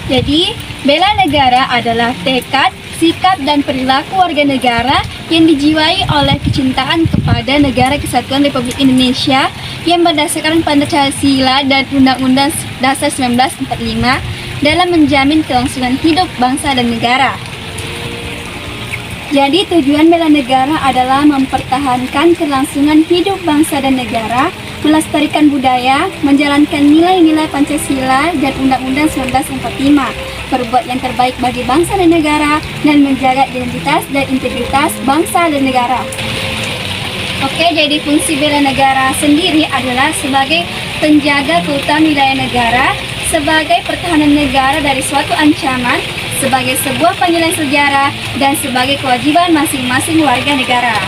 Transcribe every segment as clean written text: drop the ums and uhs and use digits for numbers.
Jadi, bela negara adalah tekad, sikap, dan perilaku warga negara yang dijiwai oleh kecintaan kepada Negara Kesatuan Republik Indonesia yang berdasarkan Pancasila dan Undang-Undang Dasar 1945 dalam menjamin kelangsungan hidup bangsa dan negara. Jadi, tujuan bela negara adalah mempertahankan kelangsungan hidup bangsa dan negara, melestarikan budaya, menjalankan nilai-nilai Pancasila dan Undang-Undang 1945, berbuat yang terbaik bagi bangsa dan negara, dan menjaga identitas dan integritas bangsa dan negara. Oke, jadi fungsi bela negara sendiri adalah sebagai penjaga keutuhan wilayah negara, sebagai pertahanan negara dari suatu ancaman, sebagai sebuah panggilan sejarah, dan sebagai kewajiban masing-masing warga negara.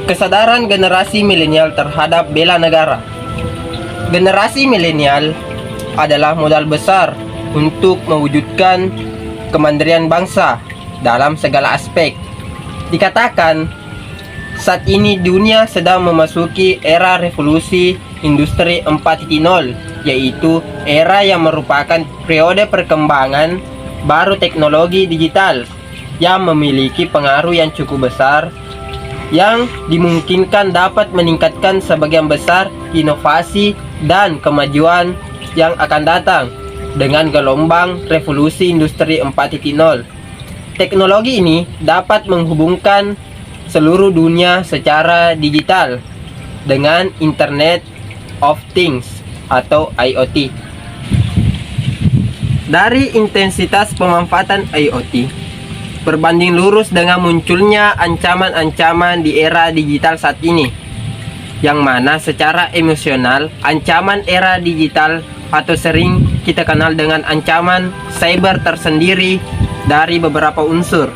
Kesadaran generasi milenial terhadap bela negara. Generasi milenial adalah modal besar untuk mewujudkan kemandirian bangsa dalam segala aspek. Dikatakan, saat ini dunia sedang memasuki era revolusi industri 4.0, yaitu era yang merupakan periode perkembangan baru teknologi digital yang memiliki pengaruh yang cukup besar yang dimungkinkan dapat meningkatkan sebagian besar inovasi dan kemajuan yang akan datang dengan gelombang revolusi industri 4.0. Teknologi ini dapat menghubungkan seluruh dunia secara digital dengan Internet of Things atau IoT. Dari intensitas pemanfaatan IoT berbanding lurus dengan munculnya ancaman-ancaman di era digital saat ini, yang mana secara emosional ancaman era digital atau sering kita kenal dengan ancaman cyber tersendiri dari beberapa unsur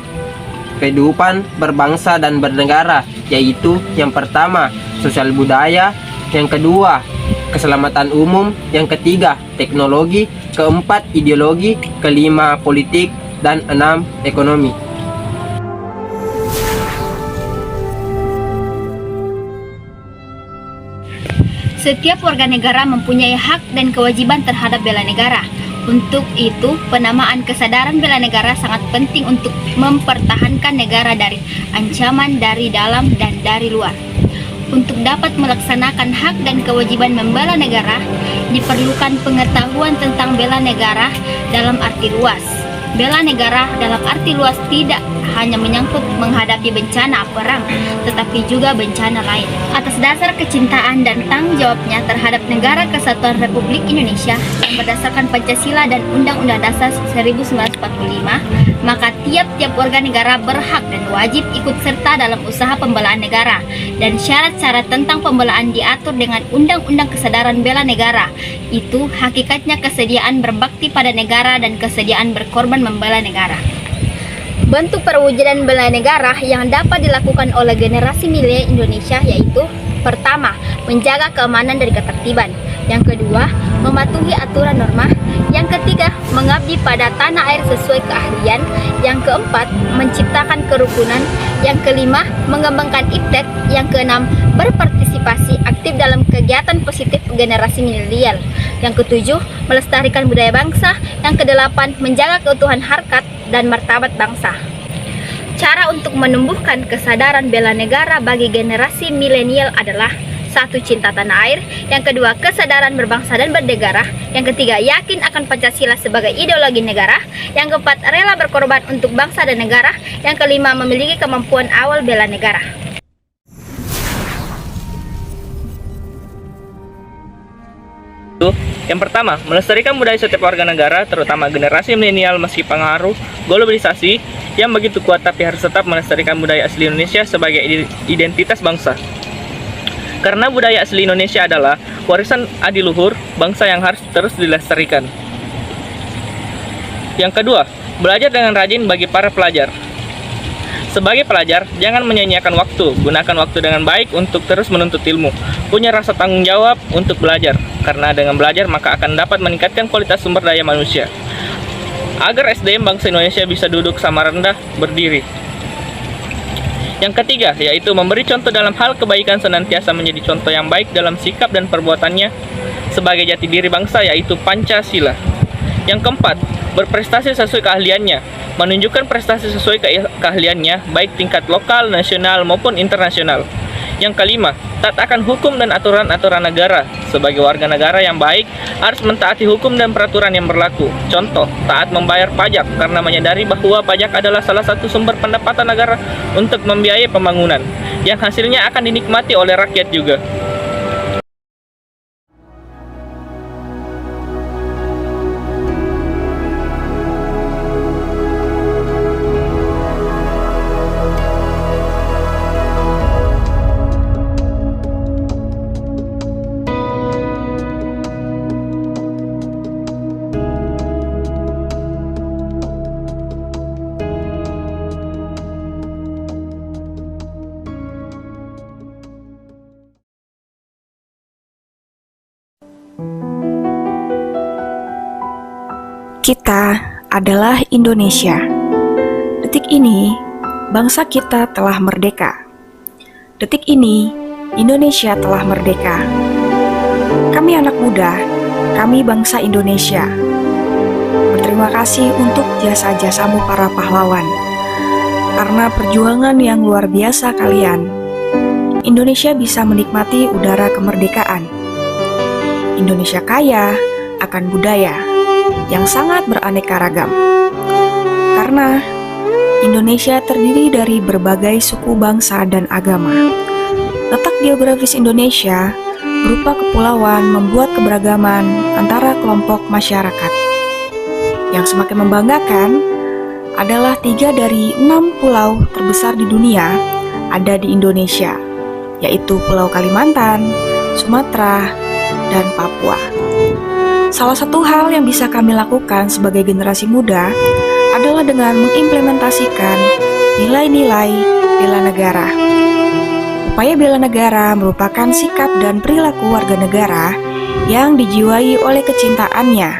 kehidupan berbangsa dan bernegara, yaitu yang pertama sosial budaya, yang kedua keselamatan umum, yang ketiga teknologi, keempat ideologi, kelima politik, dan 6 ekonomi. Setiap warga negara mempunyai hak dan kewajiban terhadap bela negara. Untuk itu, penamaan kesadaran bela negara sangat penting untuk mempertahankan negara dari ancaman dari dalam dan dari luar. Untuk dapat melaksanakan hak dan kewajiban membela negara, diperlukan pengetahuan tentang bela negara dalam arti luas. Bela negara dalam arti luas tidak hanya menyangkut menghadapi bencana perang, tetapi juga bencana lain. Atas dasar kecintaan dan tanggung jawabnya terhadap Negara Kesatuan Republik Indonesia yang berdasarkan Pancasila dan Undang-Undang Dasar 1945, maka tiap-tiap warga negara berhak dan wajib ikut serta dalam usaha pembelaan negara, dan syarat-syarat tentang pembelaan diatur dengan Undang-Undang Kesadaran Bela Negara. Itu hakikatnya kesediaan berbakti pada negara dan kesediaan berkorban membela negara. Bentuk perwujudan bela negara yang dapat dilakukan oleh generasi milenial Indonesia yaitu: pertama, menjaga keamanan dan ketertiban; yang kedua, mematuhi aturan norma. Yang ketiga, mengabdi pada tanah air sesuai keahlian. Yang keempat, menciptakan kerukunan. Yang kelima, mengembangkan iptek. Yang keenam, berpartisipasi aktif dalam kegiatan positif generasi milenial. Yang ketujuh, melestarikan budaya bangsa. Yang kedelapan, menjaga keutuhan harkat dan martabat bangsa. Cara untuk menumbuhkan kesadaran bela negara bagi generasi milenial adalah: 1. Cinta tanah air. Yang kedua, kesadaran berbangsa dan bernegara. Yang ketiga, yakin akan Pancasila sebagai ideologi negara. Yang keempat, rela berkorban untuk bangsa dan negara. Yang kelima, memiliki kemampuan awal bela negara. Yang pertama, melestarikan budaya setiap warga negara, terutama generasi milenial meski pengaruh globalisasi yang begitu kuat, tapi harus tetap melestarikan budaya asli Indonesia sebagai identitas bangsa. Karena budaya asli Indonesia adalah warisan adiluhur bangsa yang harus terus dilestarikan. Yang kedua, belajar dengan rajin bagi para pelajar. Sebagai pelajar, jangan menyia-nyiakan waktu. Gunakan waktu dengan baik untuk terus menuntut ilmu. Punya rasa tanggung jawab untuk belajar. Karena dengan belajar maka akan dapat meningkatkan kualitas sumber daya manusia. Agar SDM bangsa Indonesia bisa duduk sama rendah berdiri. Yang ketiga, yaitu memberi contoh dalam hal kebaikan, senantiasa menjadi contoh yang baik dalam sikap dan perbuatannya sebagai jati diri bangsa, yaitu Pancasila. Yang keempat, berprestasi sesuai keahliannya, menunjukkan prestasi sesuai keahliannya, baik tingkat lokal, nasional, maupun internasional. Yang kelima, taat akan hukum dan aturan-aturan negara. Sebagai warga negara yang baik, harus mentaati hukum dan peraturan yang berlaku. Contoh, taat membayar pajak karena menyadari bahwa pajak adalah salah satu sumber pendapatan negara untuk membiayai pembangunan, yang hasilnya akan dinikmati oleh rakyat juga. Kita adalah Indonesia. Detik ini, bangsa kita telah merdeka. Detik ini, Indonesia telah merdeka. Kami anak muda, kami bangsa Indonesia. Berterima kasih untuk jasa-jasamu para pahlawan. Karena perjuangan yang luar biasa kalian, Indonesia bisa menikmati udara kemerdekaan. Indonesia kaya akan budaya yang sangat beraneka ragam. Karena Indonesia terdiri dari berbagai suku bangsa dan agama. Letak geografis Indonesia berupa kepulauan membuat keberagaman antara kelompok masyarakat. Yang semakin membanggakan adalah 3 dari 6 pulau terbesar di dunia ada di Indonesia, yaitu Pulau Kalimantan, Sumatera, dan Papua. Salah satu hal yang bisa kami lakukan sebagai generasi muda adalah dengan mengimplementasikan nilai-nilai bela negara. Upaya bela negara merupakan sikap dan perilaku warga negara yang dijiwai oleh kecintaannya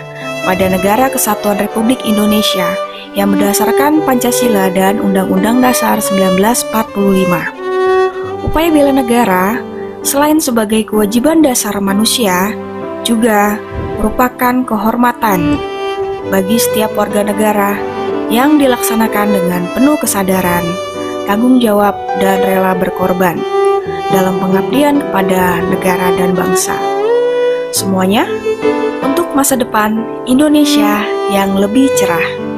pada Negara Kesatuan Republik Indonesia yang berdasarkan Pancasila dan Undang-Undang Dasar 1945. Upaya bela negara selain sebagai kewajiban dasar manusia, juga merupakan kehormatan bagi setiap warga negara yang dilaksanakan dengan penuh kesadaran, tanggung jawab, dan rela berkorban dalam pengabdian kepada negara dan bangsa. Semuanya untuk masa depan Indonesia yang lebih cerah.